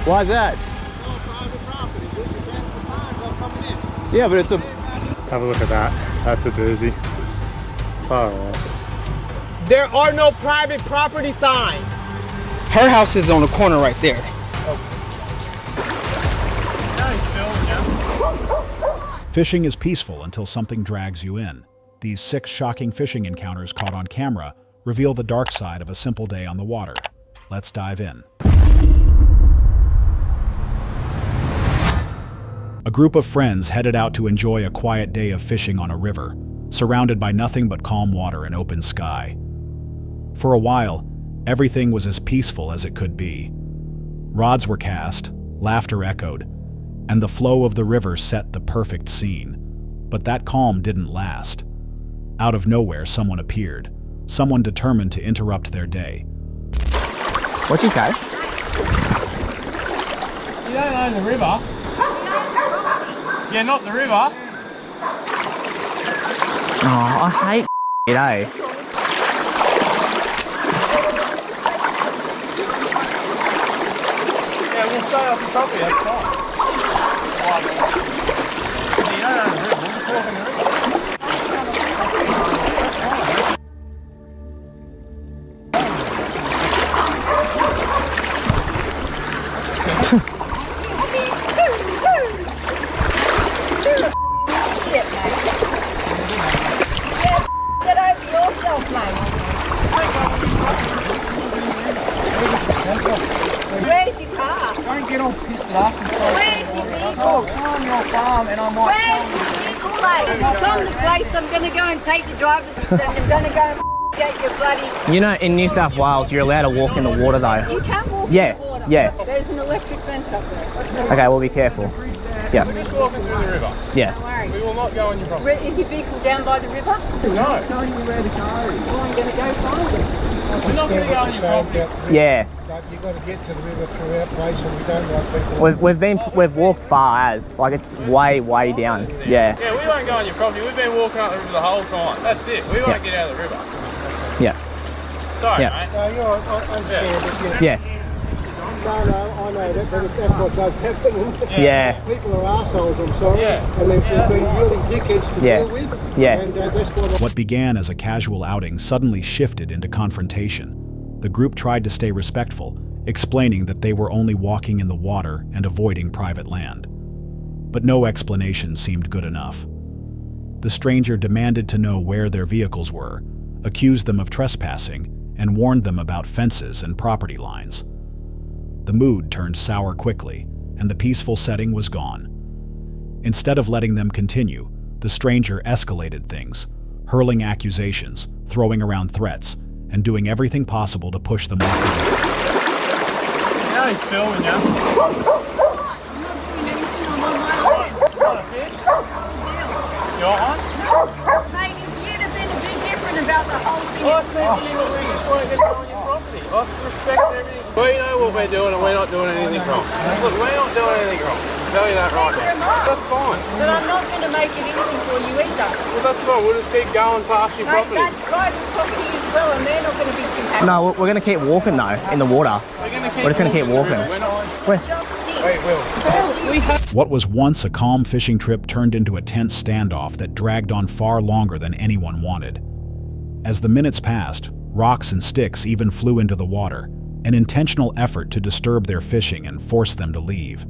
Why's that? Private property. With the benefit signs all coming in. Yeah, but it's a... Have a look at that. That's a doozy. Far away. There are no private property signs. Her house is on the corner right there. Fishing is peaceful until something drags you in. These 6 shocking fishing encounters caught on camera reveal the dark side of a simple day on the water. Let's dive in. A group of friends headed out to enjoy a quiet day of fishing on a river, surrounded by nothing but calm water and open sky. For a while, everything was as peaceful as it could be. Rods were cast, laughter echoed, and the flow of the river set the perfect scene. But that calm didn't last. Out of nowhere, someone appeared, someone determined to interrupt their day. What'd you say? You don't own the river. Yeah, not the river. Oh, I hate it, eh? Yeah, we'll stay off the property, that's fine. Yeah, you don't own the river, we'll just walk in the river. Where's your car? Don't get all pissed at us and Where's your vehicle? on your farm and I might Where's your vehicle, mate? It's on the place. I'm going to go and take the driver's license. I'm going to go and get your bloody... You know, in New South Wales, you're allowed to walk in the water, though. You can walk Yeah, in the water. yeah. There's an electric fence up there. Okay, we'll be careful. Yeah. We're just walking through the river. Yeah. Don't worry. We will not go on your property. Is your vehicle down by the river? No. Showing you where to go. Well, I'm going to go find it. We're not going to go on your property. Yeah. But you've got to get to the river through our place, and we don't like people. We've walked far as, like it's way down. Yeah. Yeah, we won't go on your property. We've been walking up the river the whole time. That's it. We won't get out of the river. Yeah. Sorry, Yeah. mate. No, I understand it. Yeah. No, I know that, but that's what does happen. Isn't it? Yeah. People are arseholes, I'm sorry. Yeah. And they've been really dickheads to Yeah. deal with. Yeah. And that's what What began as a casual outing suddenly shifted into confrontation. The group tried to stay respectful, explaining that they were only walking in the water and avoiding private land. But no explanation seemed good enough. The stranger demanded to know where their vehicles were, accused them of trespassing, and warned them about fences and property lines. The mood turned sour quickly, and the peaceful setting was gone. Instead of letting them continue, the stranger escalated things, hurling accusations, throwing around threats, and doing everything possible to push them off the road. You know he's filming you. You want one? Mate, you'd have been a bit different about the whole thing. I said you just weren't going to go on your property. I respect everything. We know what we're doing and we're not doing anything wrong. Look, we're not doing anything wrong. I'll tell you that right now. That's fine. But I'm not going to make it easy for you either. Well, that's fine. We'll just keep going past your Mate, property. that's private property as well, and they're not going to be too happy. No, we're going to keep walking, though, in the water. We're just going to keep walking. We're not. Just dicks. Wait, Will. We have What was once a calm fishing trip turned into a tense standoff that dragged on far longer than anyone wanted. As the minutes passed, rocks and sticks even flew into the water, an intentional effort to disturb their fishing and force them to leave.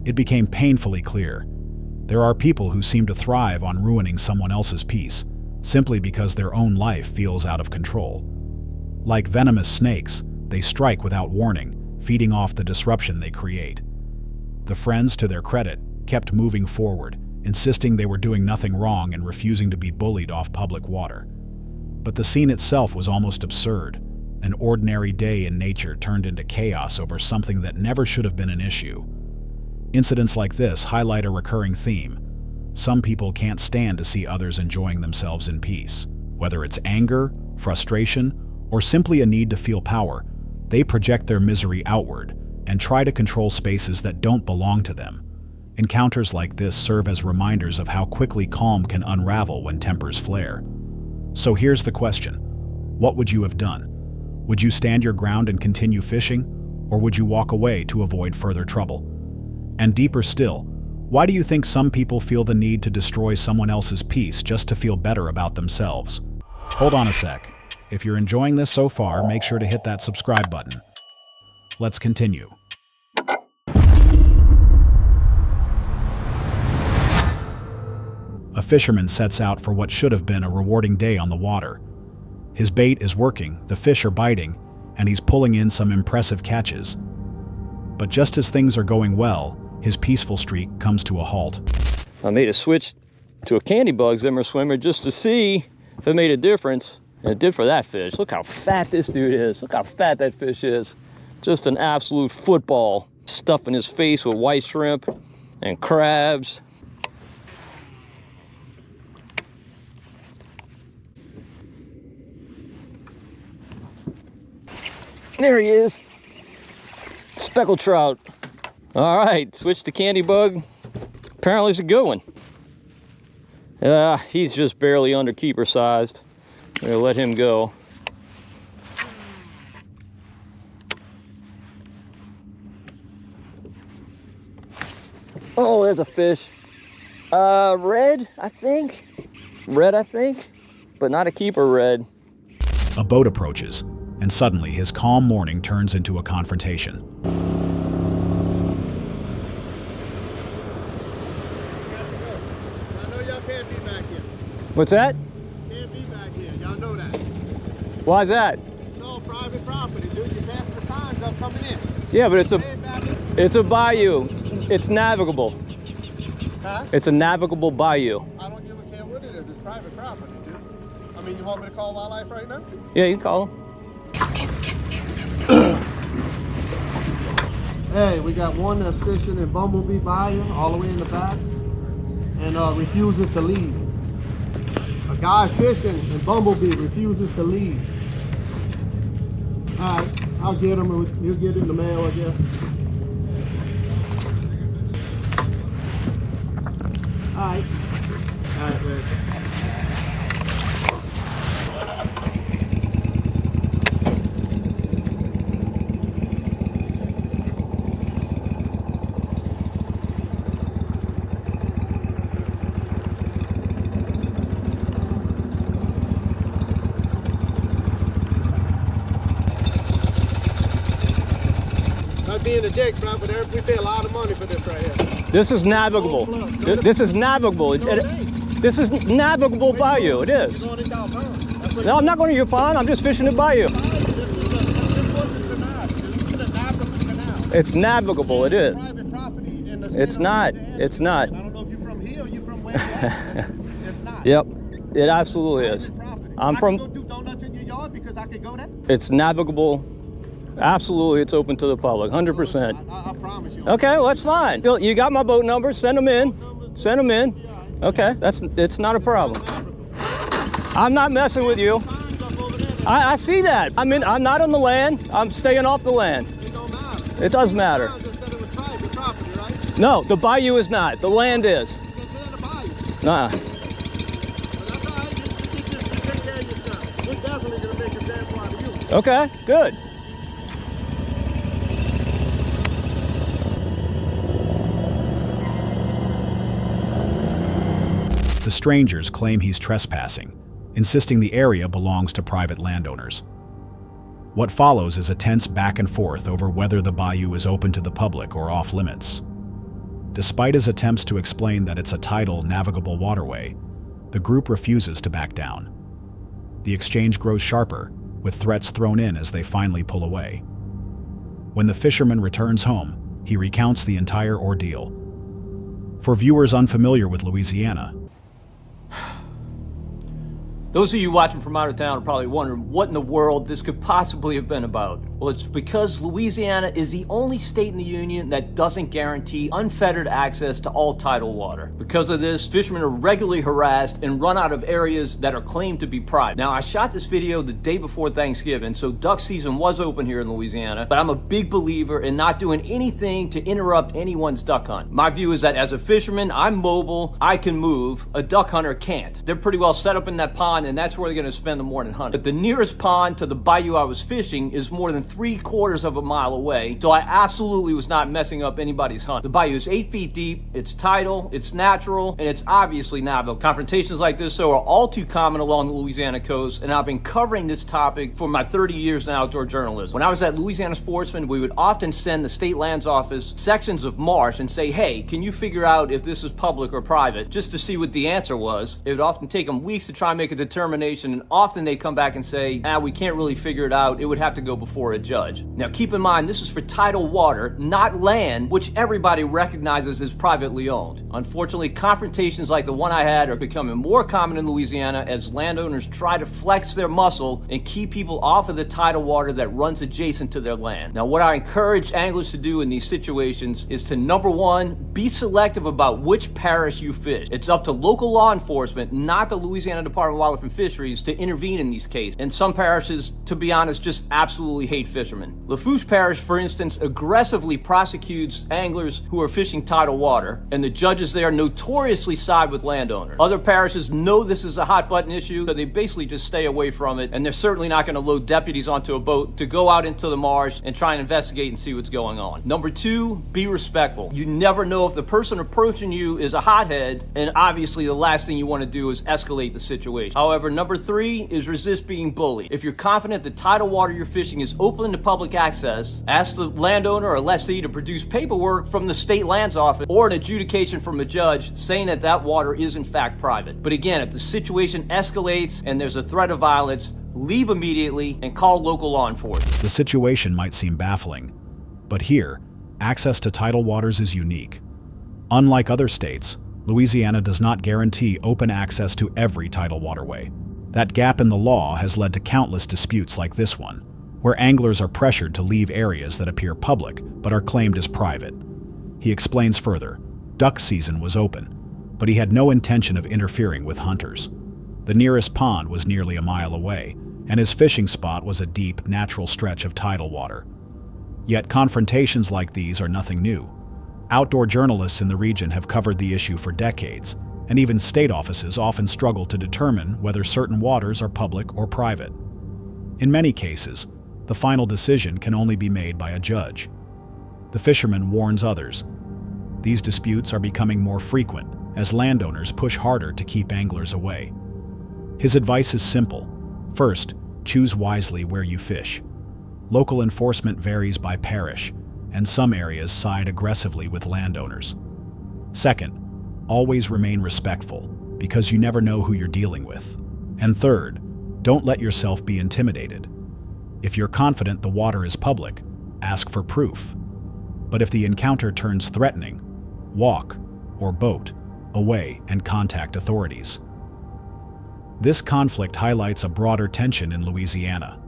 It became painfully clear. There are people who seem to thrive on ruining someone else's peace, simply because their own life feels out of control. Like venomous snakes, they strike without warning, feeding off the disruption they create. The friends, to their credit, kept moving forward, insisting they were doing nothing wrong and refusing to be bullied off public water. But the scene itself was almost absurd. An ordinary day in nature turned into chaos over something that never should have been an issue. Incidents like this highlight a recurring theme. Some people can't stand to see others enjoying themselves in peace. Whether it's anger, frustration, or simply a need to feel power, they project their misery outward and try to control spaces that don't belong to them. Encounters like this serve as reminders of how quickly calm can unravel when tempers flare. So here's the question. What would you have done? Would you stand your ground and continue fishing? or would you walk away to avoid further trouble? And deeper still, why do you think some people feel the need to destroy someone else's peace just to feel better about themselves? Hold on a sec. If you're enjoying this so far, make sure to hit that subscribe button. Let's continue. A fisherman sets out for what should have been a rewarding day on the water. His bait is working, the fish are biting, and he's pulling in some impressive catches. But just as things are going well, his peaceful streak comes to a halt. I made a switch to a candy bug zimmer swimmer just to see if it made a difference. And it did for that fish. Look how fat this dude is. Look how fat that fish is. Just an absolute football, stuffing his face with white shrimp and crabs. There he is. Speckled trout. All right, switch to candy bug. Apparently it's a good one. He's just barely under keeper sized. I'm gonna let him go. Oh, there's a fish. Red, I think. Red, I think, but not a keeper red. A boat approaches, and suddenly his calm morning turns into a confrontation. I know y'all can't be back here. What's that? Can't be back here. Y'all know that. Why's that? It's all private property, dude. You passed the signs up coming in. Yeah, but It's a bayou. It's navigable. Huh? It's a navigable bayou. I don't give a care what it is. It's private property, dude. I mean, you want me to call wildlife right now? Yeah, you can call him. Hey, we got one that's fishing in Bumblebee Bayou, all the way in the back, and refuses to leave. A guy fishing in Bumblebee refuses to leave. All right, I'll get him. You'll get him the mail, I guess. All right. All right, man. Not being a dick, bro, but we pay a lot of money for this right here. This is navigable. This is navigable. This is navigable bayou. It is. No, I'm not going to your pond. I'm just fishing the bayou. It's navigable. It is. It's not. It's not. I don't know if you're from here or you're from where you're at. It's not. Yep. It absolutely is. I'm from. Go do donuts in your yard because I could go there. It's navigable. Absolutely, it's open to the public, 100%. I promise you. Okay, well, that's fine. You got my boat number. Send them in. Send them in. Okay, it's not a problem. I'm not messing with you. I see that. I'm not on the land. I'm staying off the land. It does matter. No, the bayou is not. The land is. Nah. Okay, good. The strangers claim he's trespassing, insisting the area belongs to private landowners. What follows is a tense back and forth over whether the bayou is open to the public or off limits. Despite his attempts to explain that it's a tidal, navigable waterway, the group refuses to back down. The exchange grows sharper, with threats thrown in as they finally pull away. When the fisherman returns home, he recounts the entire ordeal. For viewers unfamiliar with Louisiana, Those of you watching from out of town are probably wondering what in the world this could possibly have been about. Well, it's because Louisiana is the only state in the union that doesn't guarantee unfettered access to all tidal water. Because of this, fishermen are regularly harassed and run out of areas that are claimed to be private. Now, I shot this video the day before Thanksgiving, so duck season was open here in Louisiana, but I'm a big believer in not doing anything to interrupt anyone's duck hunt. My view is that as a fisherman, I'm mobile, I can move, a duck hunter can't. They're pretty well set up in that pond, and that's where they're gonna spend the morning hunting. But the nearest pond to the bayou I was fishing is more than 3/4 of a mile away, so I absolutely was not messing up anybody's hunt. The bayou is 8 feet deep, it's tidal, it's natural, and it's obviously navigable. Confrontations like this, though, are all too common along the Louisiana coast, and I've been covering this topic for my 30 years in outdoor journalism. When I was at Louisiana Sportsman, we would often send the state lands office sections of marsh and say, hey, can you figure out if this is public or private, just to see what the answer was. It would often take them weeks to try and make a determination, and often they come back and say, we can't really figure it out. It would have to go before a judge. Now keep in mind, this is for tidal water, not land, which everybody recognizes as privately owned. Unfortunately, confrontations like the one I had are becoming more common in Louisiana as landowners try to flex their muscle and keep people off of the tidal water that runs adjacent to their land. Now, what I encourage anglers to do in these situations is to, number one, be selective about which parish you fish. It's up to local law enforcement, not the Louisiana Department of Wildlife and Fisheries, to intervene in these cases. And some parishes, to be honest, just absolutely hate fishermen. Lafourche Parish, for instance, aggressively prosecutes anglers who are fishing tidal water, and the judges there notoriously side with landowners. Other parishes know this is a hot button issue, so they basically just stay away from it, and they're certainly not going to load deputies onto a boat to go out into the marsh and try and investigate and see what's going on. Number two, be respectful. You never know if the person approaching you is a hothead, and obviously the last thing you want to do is escalate the situation. However, number three is resist being bullied. If you're confident the tidal water you're fishing is open to public access, ask the landowner or lessee to produce paperwork from the state lands office or an adjudication from a judge saying that that water is in fact private. But again, if the situation escalates and there's a threat of violence, leave immediately and call local law enforcement. The situation might seem baffling, but here, access to tidal waters is unique. Unlike other states, Louisiana does not guarantee open access to every tidal waterway. That gap in the law has led to countless disputes like this one, where anglers are pressured to leave areas that appear public but are claimed as private. He explains further, duck season was open, but he had no intention of interfering with hunters. The nearest pond was nearly a mile away, and his fishing spot was a deep, natural stretch of tidal water. Yet confrontations like these are nothing new. Outdoor journalists in the region have covered the issue for decades, and even state offices often struggle to determine whether certain waters are public or private. In many cases, the final decision can only be made by a judge. The fisherman warns others. These disputes are becoming more frequent as landowners push harder to keep anglers away. His advice is simple. First, choose wisely where you fish. Local enforcement varies by parish, and some areas side aggressively with landowners. Second, always remain respectful, because you never know who you're dealing with. And third, don't let yourself be intimidated. If you're confident the water is public, ask for proof. But if the encounter turns threatening, walk, or boat, away and contact authorities. This conflict highlights a broader tension in Louisiana,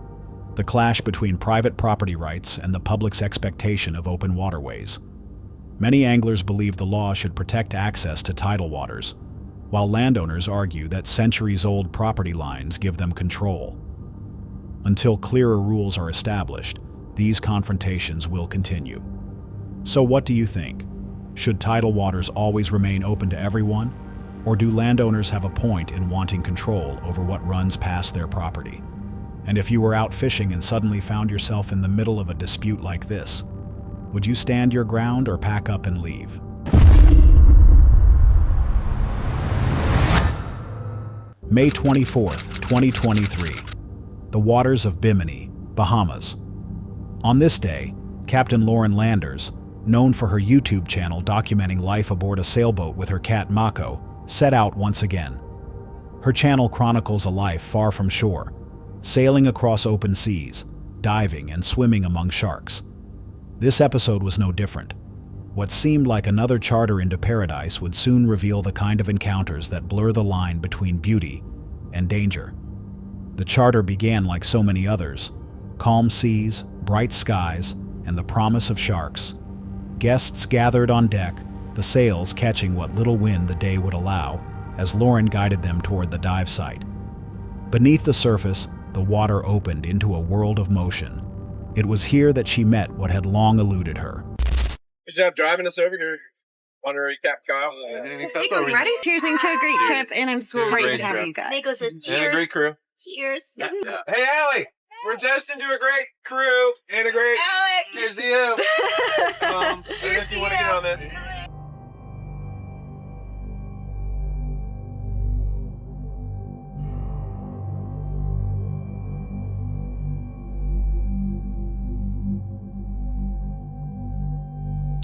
the clash between private property rights and the public's expectation of open waterways. Many anglers believe the law should protect access to tidal waters, while landowners argue that centuries-old property lines give them control. Until clearer rules are established, these confrontations will continue. So what do you think? Should tidal waters always remain open to everyone? Or do landowners have a point in wanting control over what runs past their property? And if you were out fishing and suddenly found yourself in the middle of a dispute like this, would you stand your ground or pack up and leave? May 24th, 2023. The waters of Bimini, Bahamas. On this day, Captain Lauren Landers, known for her YouTube channel documenting life aboard a sailboat with her cat Mako, set out once again. Her channel chronicles a life far from shore, sailing across open seas, diving and swimming among sharks. This episode was no different. What seemed like another charter into paradise would soon reveal the kind of encounters that blur the line between beauty and danger. The charter began like so many others: calm seas, bright skies, and the promise of sharks. Guests gathered on deck, the sails catching what little wind the day would allow, as Lauren guided them toward the dive site. Beneath the surface, the water opened into a world of motion. It was here that she met what had long eluded her. Good job driving us over here. Honorary Cap Kyle. I'm ready. Cheersing to a great trip, and I'm so great to have you guys. Nicholas says And a cheers. great crew. Cheers. Yeah. Hey, Allie. We're toasting to a great crew and a great Alec. Cheers to you. So if you want to get on this.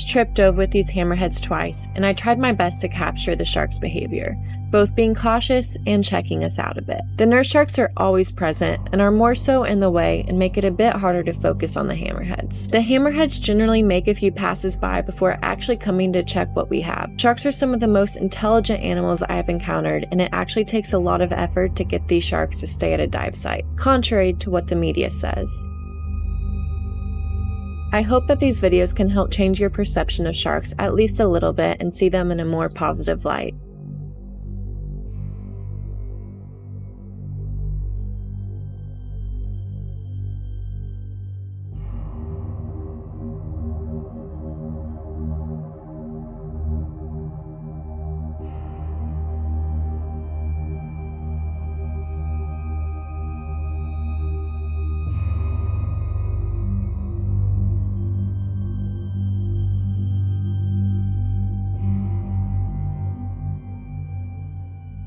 Trip dove with these hammerheads twice, and I tried my best to capture the shark's behavior, both being cautious and checking us out a bit. The nurse sharks are always present and are more so in the way and make it a bit harder to focus on the hammerheads. The hammerheads generally make a few passes by before actually coming to check what we have. Sharks are some of the most intelligent animals I have encountered, and it actually takes a lot of effort to get these sharks to stay at a dive site, contrary to what the media says. I hope that these videos can help change your perception of sharks at least a little bit and see them in a more positive light.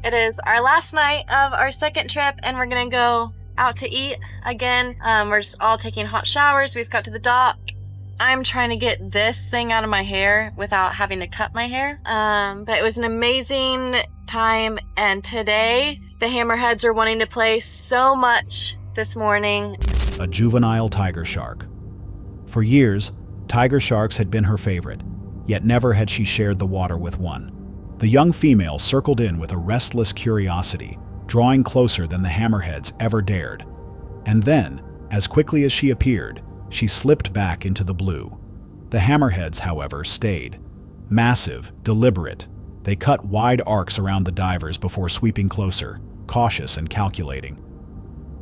It is our last night of our second trip, and we're gonna go out to eat again. We're just all taking hot showers. We just got to the dock. I'm trying to get this thing out of my hair without having to cut my hair. But it was an amazing time, and today the hammerheads are wanting to play so much this morning. A juvenile tiger shark. For years, tiger sharks had been her favorite, yet never had she shared the water with one. The young female circled in with a restless curiosity, drawing closer than the hammerheads ever dared. And then, as quickly as she appeared, she slipped back into the blue. The hammerheads, however, stayed. Massive, deliberate, they cut wide arcs around the divers before sweeping closer, cautious and calculating.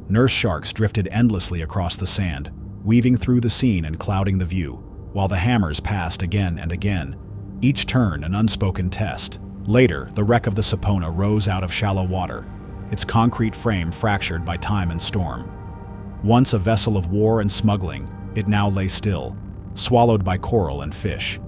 Nurse sharks drifted endlessly across the sand, weaving through the scene and clouding the view, while the hammers passed again and again, each turn an unspoken test. Later, the wreck of the Sapona rose out of shallow water, its concrete frame fractured by time and storm. Once a vessel of war and smuggling, it now lay still, swallowed by coral and fish.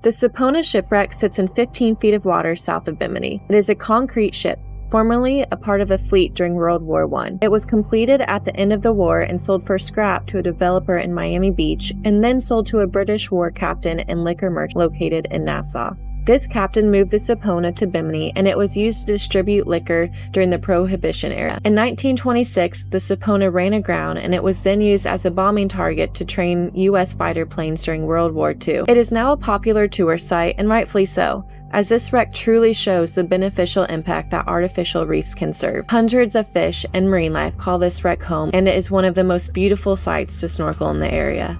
The Sapona shipwreck sits in 15 feet of water south of Bimini. It is a concrete ship, formerly a part of a fleet during World War I. It was completed at the end of the war and sold for scrap to a developer in Miami Beach, and then sold to a British war captain and liquor merchant located in Nassau. This captain moved the Sapona to Bimini, and it was used to distribute liquor during the Prohibition era. In 1926, the Sapona ran aground, and it was then used as a bombing target to train U.S. fighter planes during World War II. It is now a popular tourist site, and rightfully so, as this wreck truly shows the beneficial impact that artificial reefs can serve. Hundreds of fish and marine life call this wreck home, and it is one of the most beautiful sights to snorkel in the area.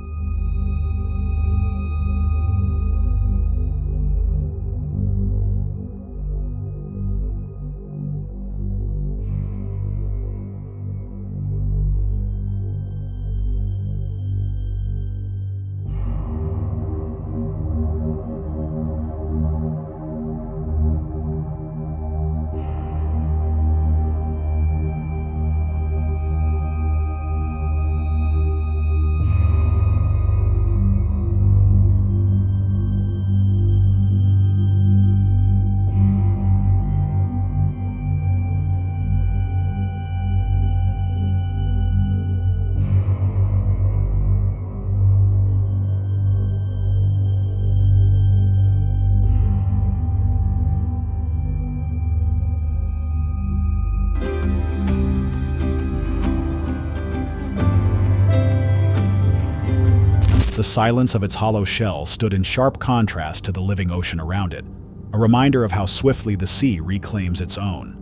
The silence of its hollow shell stood in sharp contrast to the living ocean around it, a reminder of how swiftly the sea reclaims its own.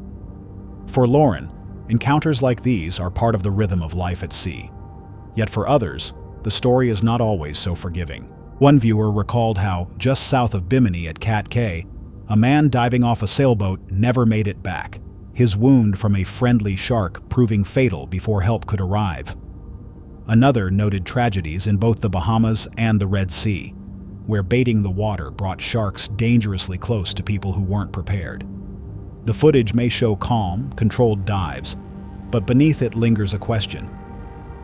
For Lauren, encounters like these are part of the rhythm of life at sea. Yet for others, the story is not always so forgiving. One viewer recalled how, just south of Bimini at Cat Cay, a man diving off a sailboat never made it back, his wound from a friendly shark proving fatal before help could arrive. Another noted tragedies in both the Bahamas and the Red Sea, where baiting the water brought sharks dangerously close to people who weren't prepared. The footage may show calm, controlled dives, but beneath it lingers a question.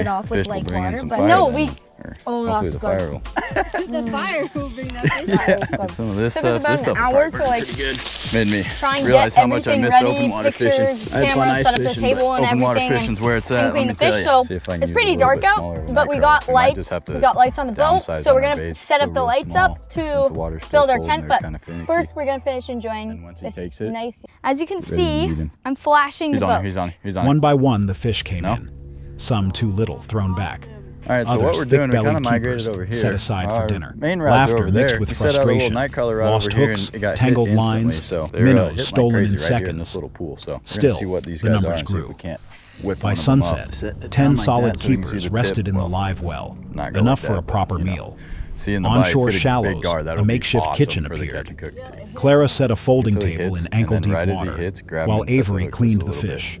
it off with fish will like bring in water, some but fire no, then, we. or Oh, hopefully the fire will. The fire will bring that fish. Yeah, some of this Took us stuff. about This an stuff will hour probably to like pretty good. Made me try and realize get how much I everything missed ready, open water pictures, fishing. I had fun cameras, ice set up the fishing, table but and open water everything, fishing's where it's and at. clean Let the me fish. tell So you. See if I can it's use pretty a little dark bit out, smaller of a but we micro. got We might lights. just have to We got lights on the boat, downsize so on we're our gonna bait, set go up the real lights small, up since the to water's still build our cold tent. and they're But kinda finicky. first, we're gonna finish enjoying And once he this takes it, nice. As you can ready to see, eat him. I'm flashing He's the on boat. it, he's on it, he's on it. One by one, the fish came in. Some too little, thrown back. All right, so Others, what we're doing, we kind thick-bellied of migrated keepers, over here. set aside for Our dinner. main rods are Laughter over there. mixed with We set out a little frustration, night crawler rod lost over here hooks, and it got tangled hit instantly, lines, so they're, minnows hitting like stolen crazy in right here in seconds. this little pool. So we're Still, gonna see what these the guys numbers are and see if grew. we can't whip By one of them up. sunset, Sit it 10 down like solid that so we can see keepers the rested tip. in the Well, live well, not go enough like for a that, but, proper you know, meal. seeing the bites, Onshore hit a big shallows, guard, a that'll be makeshift awesome kitchen for the appeared. catch and cook. Clara set a folding Until he table hits, in ankle-deep and then right as he water, hits, grab him while and set the Avery hook just cleaned a the little bit. fish.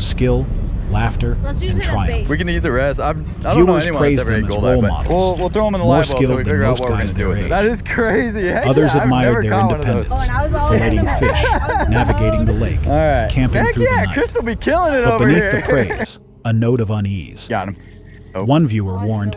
of skill, laughter, and triumph. We can eat the rest. I don't know Viewers anyone praise that's ever them ate as goldeye, role but models, we'll throw them in the more live well so we skilled than figure out most what we're guys gonna do their with it. age. That is crazy. Heck Others yeah, I've admired never their caught one of those. independence, filleting fish, navigating the lake, camping Heck through the yeah, night. Crystal be killing it But over beneath here. the praise, a note of unease. Got him. Oh. One viewer warned,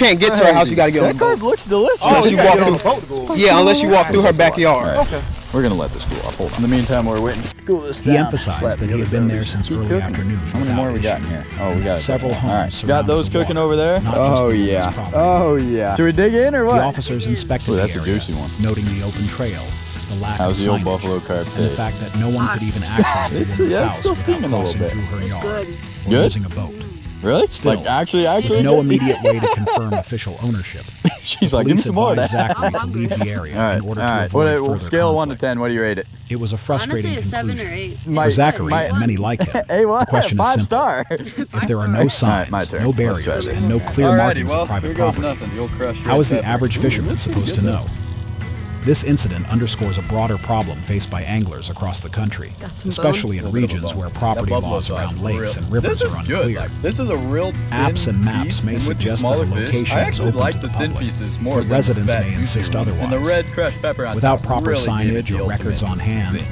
can't get to her house. You gotta get on the boat. That carb looks delicious. Unless you walk through. Yeah, unless you walk through her backyard. Okay. We're gonna let this cool off. Hold on. In the meantime, we're waiting to cool this down. He emphasized that he had been there since early afternoon. How many more we got in here? Oh, we got several homes. Got those cooking over there? Oh yeah. Oh yeah. Should we dig in or what? The officers inspected that's the a area, juicy one. noting the open trail, the lack How's of the old signage, buffalo carb and the taste? fact that no one could even access the woman's yeah, it's house still without steaming a little crossing bit. through her yard or Good? using a boat. Really? Still, like actually? with no immediate way to confirm official ownership. She's like, give me some more of that. Zachary to leave the area in order to avoid further What, scale of 1 to conflict. 10, what do you rate it? It was a frustrating Honestly, a 7 or conclusion. 8. For Zachary and many like him, Hey, what? the question is 5 simple. star. If there are no signs, my turn. no Let's try barriers, this. and no clear Alrighty, markings well, of private here goes property, nothing. The old crushed how is red the pepper. average fisherman supposed to know? This incident underscores a broader problem faced by anglers across the country, especially in regions where property laws around lakes and rivers are unclear. This is a real Apps and maps may suggest that a location is open to the public, but residents may insist otherwise. Without proper signage or records on hand,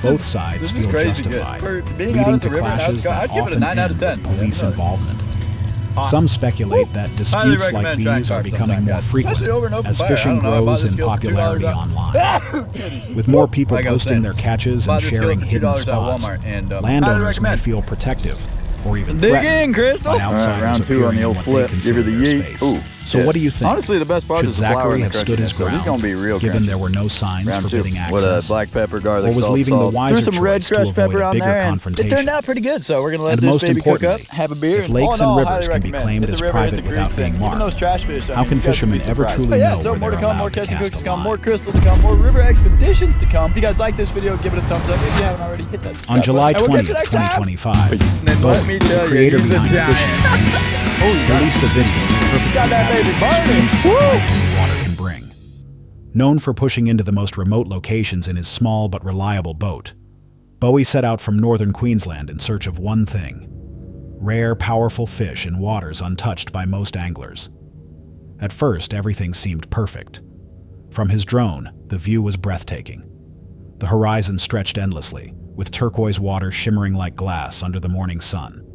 both sides feel justified, leading to clashes that often end with police involvement. Some speculate that disputes like these are becoming more frequent as fishing grows in popularity online. With more people posting their catches and sharing hidden spots, landowners may feel protective or even threatened by outsiders appearing in what they consider their space. So what do you think? Honestly, the best part Should is the flour Zachary and have the stood his crunchiness, so this is gonna be ground, real given crunchy. there were no signs Round two. forbidding With access? black pepper, garlic, or was salt, leaving the salt. wiser Threw some red choice to crushed avoid pepper a on bigger there, and it confrontation? turned out pretty good. So we're gonna let And this most baby cook up, importantly, have a beer. if lakes all in all, and rivers highly can be recommend. claimed Hit as the river, hit private the without creeks, being and even marked, those trash fish, how can fishermen ever truly But yeah, know so where more to they're come, more allowed to catching cast cooks a to come, line? more crystal to come, more river expeditions to come. If you guys like this video, give it a thumbs up. If you haven't already, hit that subscribe On July button. And we'll 20th, catch you next time. 2025, Let me Bowie, tell the you, creator he's a behind giant. Fishing, released a video that perfectly Got that captures baby the burning. extremes that life in the water can bring. Known for pushing into the most remote locations in his small but reliable boat, Bowie set out from northern Queensland in search of one thing: rare, powerful fish in waters untouched by most anglers. At first, everything seemed perfect. From his drone, the view was breathtaking. The horizon stretched endlessly, with turquoise water shimmering like glass under the morning sun.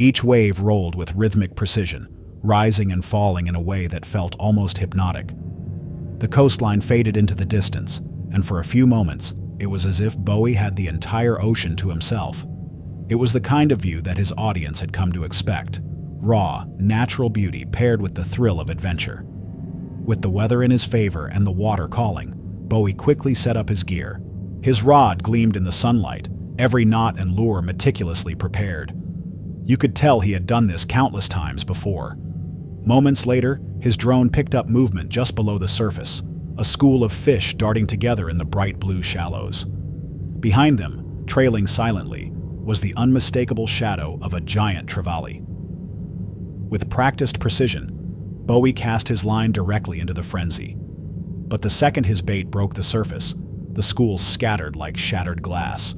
Each wave rolled with rhythmic precision, rising and falling in a way that felt almost hypnotic. The coastline faded into the distance, and for a few moments, it was as if Bowie had the entire ocean to himself. It was the kind of view that his audience had come to expect: raw, natural beauty paired with the thrill of adventure. With the weather in his favor and the water calling, Bowie quickly set up his gear. His rod gleamed in the sunlight, every knot and lure meticulously prepared. You could tell he had done this countless times before. Moments later, his drone picked up movement just below the surface, a school of fish darting together in the bright blue shallows. Behind them, trailing silently, was the unmistakable shadow of a giant trevally. With practiced precision, Bowie cast his line directly into the frenzy. But the second his bait broke the surface, the schools scattered like shattered glass.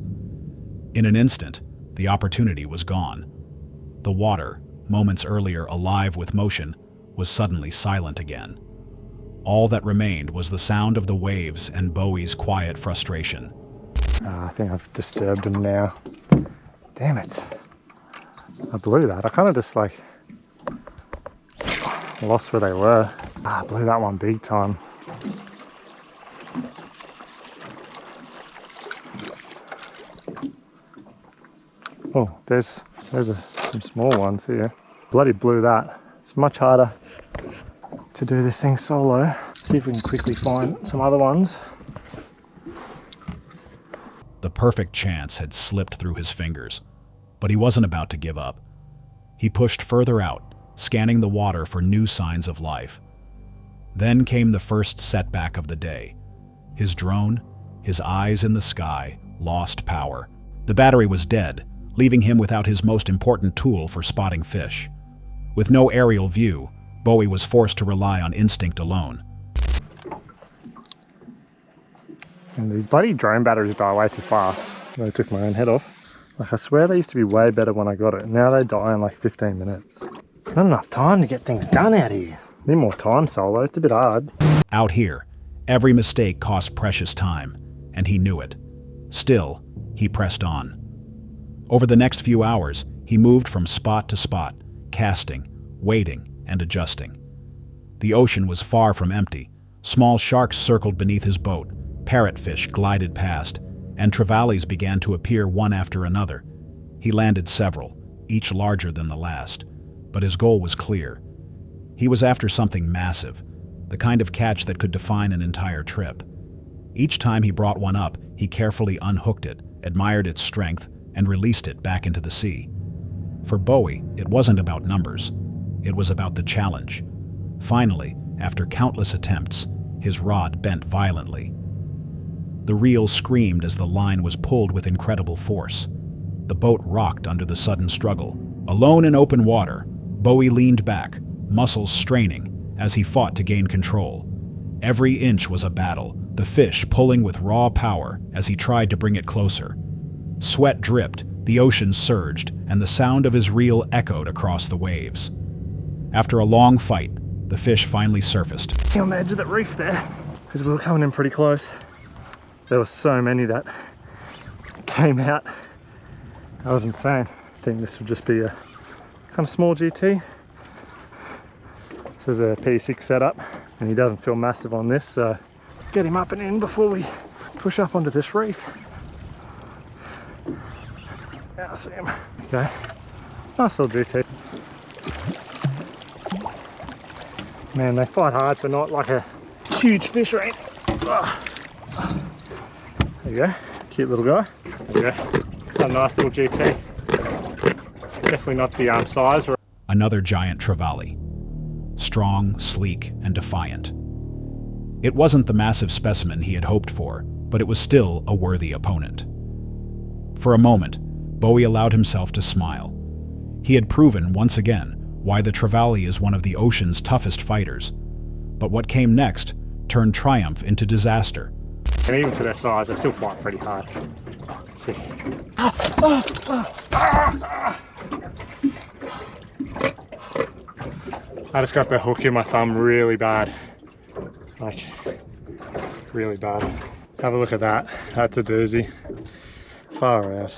In an instant, the opportunity was gone. The water, moments earlier alive with motion, was suddenly silent again. All that remained was the sound of the waves and Bowie's quiet frustration. I think I've disturbed him now. Damn it. I blew that. I kind of just like lost where they were. I blew that one big time. Oh, there's some small ones here. Bloody blew that. It's much harder to do this thing solo. See if we can quickly find some other ones. The perfect chance had slipped through his fingers, but he wasn't about to give up. He pushed further out, scanning the water for new signs of life. Then came the first setback of the day. His drone, his eyes in the sky, lost power. The battery was dead, leaving him without his most important tool for spotting fish. With no aerial view, Bowie was forced to rely on instinct alone. And these bloody drone batteries die way too fast. I took my own head off. Like, I swear they used to be way better when I got it. Now they die in like 15 minutes. Not enough time to get things done out here. Need more time solo, it's a bit hard. Out here, every mistake cost precious time, and he knew it. Still, he pressed on. Over the next few hours, he moved from spot to spot, casting, waiting, and adjusting. The ocean was far from empty. Small sharks circled beneath his boat, parrotfish glided past, and trevallies began to appear one after another. He landed several, each larger than the last, but his goal was clear. He was after something massive, the kind of catch that could define an entire trip. Each time he brought one up, he carefully unhooked it, admired its strength, and released it back into the sea. For Bowie, it wasn't about numbers. It was about the challenge. Finally, after countless attempts, his rod bent violently. The reel screamed as the line was pulled with incredible force. The boat rocked under the sudden struggle. Alone in open water, Bowie leaned back, muscles straining, as he fought to gain control. Every inch was a battle, the fish pulling with raw power as he tried to bring it closer. Sweat dripped, the ocean surged, and the sound of his reel echoed across the waves. After a long fight, the fish finally surfaced. On the edge of that reef there, because we were coming in pretty close. There were so many that came out. That was insane. I think this would just be a kind of small GT. This is a P6 setup, and he doesn't feel massive on this, so get him up and in before we push up onto this reef. Yeah, I see him. Okay, nice little GT. Man, they fight hard, but not like a huge fish or anything. There you go, cute little guy. There you go, got a nice little GT. Definitely not the size. Another giant trevally. Strong, sleek, and defiant. It wasn't the massive specimen he had hoped for, but it was still a worthy opponent. For a moment, Bowie allowed himself to smile. He had proven, once again, why the trevally is one of the ocean's toughest fighters. But what came next turned triumph into disaster. And even for their size, they still fight pretty hard. Let's see. I just got the hook in my thumb really bad. Like, really bad. Have a look at that. That's a doozy. Far out.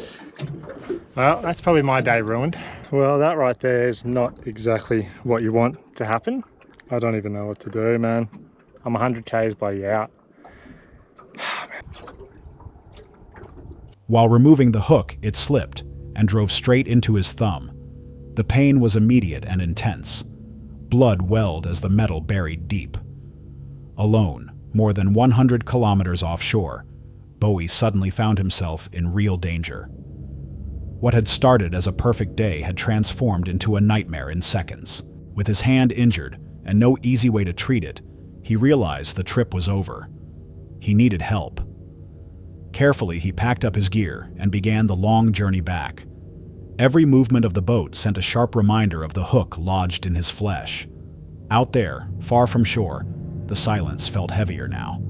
Well, that's probably my day ruined. Well, that right there is not exactly what you want to happen. I don't even know what to do, man. I'm 100 k's by you out. While removing the hook, it slipped and drove straight into his thumb. The pain was immediate and intense. Blood welled as the metal buried deep. Alone, more than 100 kilometers offshore, Bowie suddenly found himself in real danger. What had started as a perfect day had transformed into a nightmare in seconds. With his hand injured and no easy way to treat it, he realized the trip was over. He needed help. Carefully, he packed up his gear and began the long journey back. Every movement of the boat sent a sharp reminder of the hook lodged in his flesh. Out there, far from shore, the silence felt heavier now.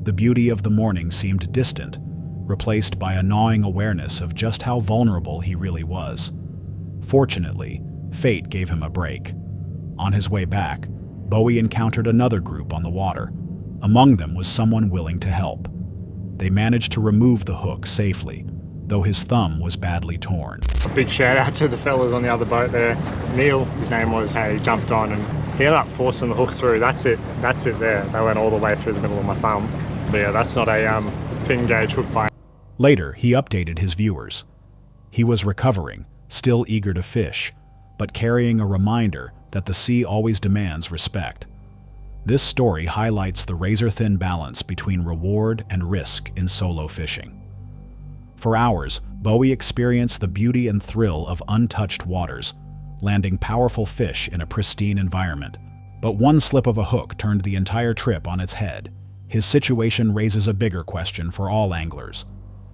The beauty of the morning seemed distant, replaced by a gnawing awareness of just how vulnerable he really was. Fortunately, fate gave him a break. On his way back, Bowie encountered another group on the water. Among them was someone willing to help. They managed to remove the hook safely, though his thumb was badly torn. A big shout out to the fellas on the other boat there. Neil, his name was, he jumped on and he ended up forcing the hook through. That's it there. They went all the way through the middle of my thumb. But yeah, that's not a thin gauge hook by. Later, he updated his viewers. He was recovering, still eager to fish, but carrying a reminder that the sea always demands respect. This story highlights the razor-thin balance between reward and risk in solo fishing. For hours, Bowie experienced the beauty and thrill of untouched waters, landing powerful fish in a pristine environment. But one slip of a hook turned the entire trip on its head. His situation raises a bigger question for all anglers.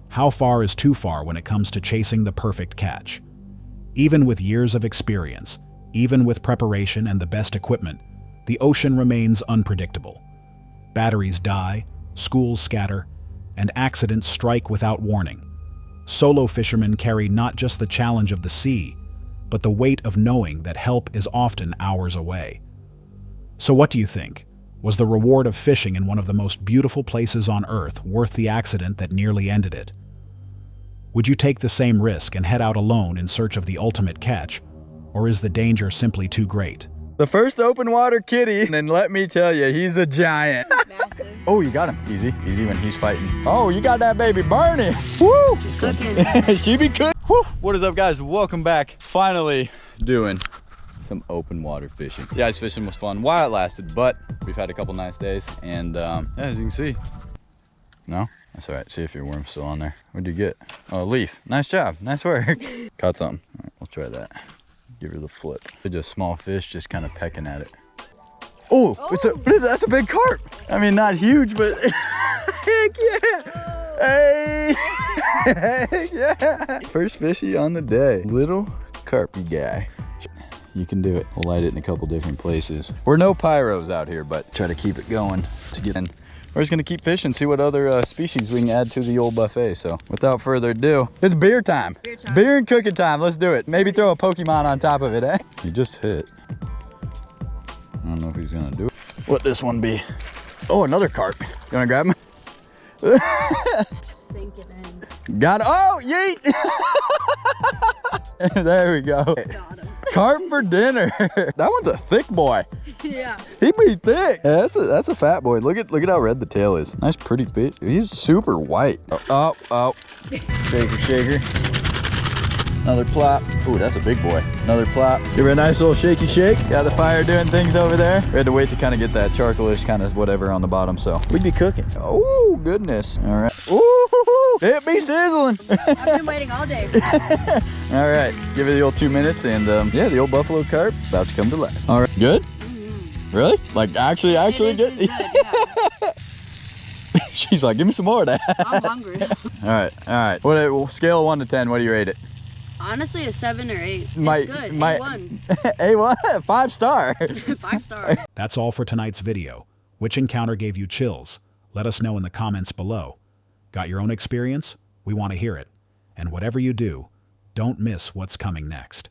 How far is too far when it comes to chasing the perfect catch? Even with years of experience, even with preparation and the best equipment, the ocean remains unpredictable. Batteries die, schools scatter, and accidents strike without warning. Solo fishermen carry not just the challenge of the sea, but the weight of knowing that help is often hours away. So what do you think? Was the reward of fishing in one of the most beautiful places on Earth worth the accident that nearly ended it? Would you take the same risk and head out alone in search of the ultimate catch, or is the danger simply too great? The first open water kitty, and let me tell you, he's a giant. Massive. Oh, you got him. Easy, easy when he's fighting. Oh, you got that baby burning. Woo! She's cooking. She be cooking. Woo! What is up, guys? Welcome back. Finally doing some open water fishing. Yeah, ice fishing was fun while it lasted, but we've had a couple nice days, and yeah, as you can see. No? That's all right. See if your worm's still on there. What'd you get? Oh, a leaf. Nice job. Nice work. Caught something. All right, we'll try that. Give her the flip. Just small fish, just kind of pecking at it. Oh, it's a, what is that? That's a big carp. I mean, not huge, but heck yeah. Hey, heck yeah. First fishy on the day. Little carpy guy. You can do it. We'll light it in a couple different places. We're no pyros out here, but try to keep it going to get in. we're just gonna keep fishing, see what other species we can add to the old buffet. So without further ado, it's beer time. Beer and cooking time. Let's do it. Maybe throw a Pokemon on top of it, eh? He just hit. I don't know if he's gonna do it. What this one be? Oh, another carp. You wanna grab him? Sink it in. Got it. Oh, yeet! There we go. Carp for dinner. That one's a thick boy. Yeah. He be thick. Yeah, that's a fat boy. Look at how red the tail is. Nice pretty fish. He's super white. Oh. Shaker, shaker. Another plop. Ooh, that's a big boy. Another plop. Give her a nice little shaky shake. Got the fire doing things over there. We had to wait to kind of get that charcoalish kind of whatever on the bottom, so we'd be cooking. Oh, goodness. All right. Ooh, it be sizzling. I've been waiting all day. All right, give it the old 2 minutes, and yeah, the old buffalo carp about to come to life. All right, good? Really? Like actually good? Yeah. She's like, give me some more of that. I'm hungry. All right. What scale of 1 to 10? What do you rate it? Honestly, a 7 or 8. It's good. A1. A1? 5-star. 5-star. That's all for tonight's video. Which encounter gave you chills? Let us know in the comments below. Got your own experience? We want to hear it. And whatever you do, don't miss what's coming next.